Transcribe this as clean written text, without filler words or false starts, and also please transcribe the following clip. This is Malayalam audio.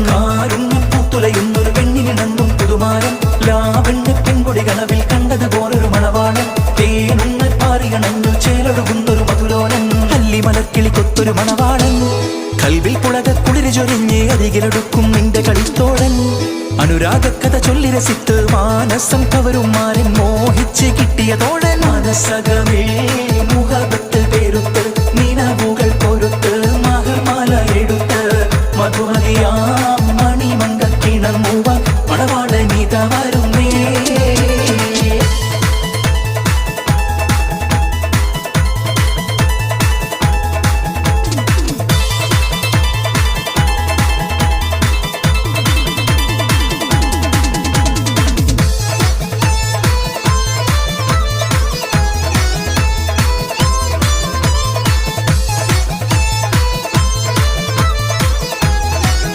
കാരുണ്യപ്പൂത്തുലയുന്നൊരു പെണ്ണിനിണങ്ങും പുതുമാരൻ ലാവണ്യ പെൺകൊടി കനവിൽ കണ്ടതുപോലൊരു മണവാളൻ തേനുണ്ണ പാറിയണഞ്ഞു ചേലൊഴുകുന്നൊരു മധുലോലൻ അല്ലിമലർക്കിളി കൊത്തൊരു മണവാളൻ കൽവിൽ പുളക കുളിര് ചൊരിഞ്ഞ് അരികിലൊടുക്കും നിന്റെ കളിത്തോഴൻ അനുരാഗക്കഥ ചൊല്ലി രസിത്ത് മാനസം കവരും മാരൻ മോഹിച്ച് കിട്ടിയ തോഴൻ മനസകമേ മുഖത്ത് പേരുത്ത് നിലവുകൾ പൊരുത്ത് മഹർമാല എടുത്ത് മധുമതിയാം മണിമങ്ക കിണർമുവ മണവാളനിത വരും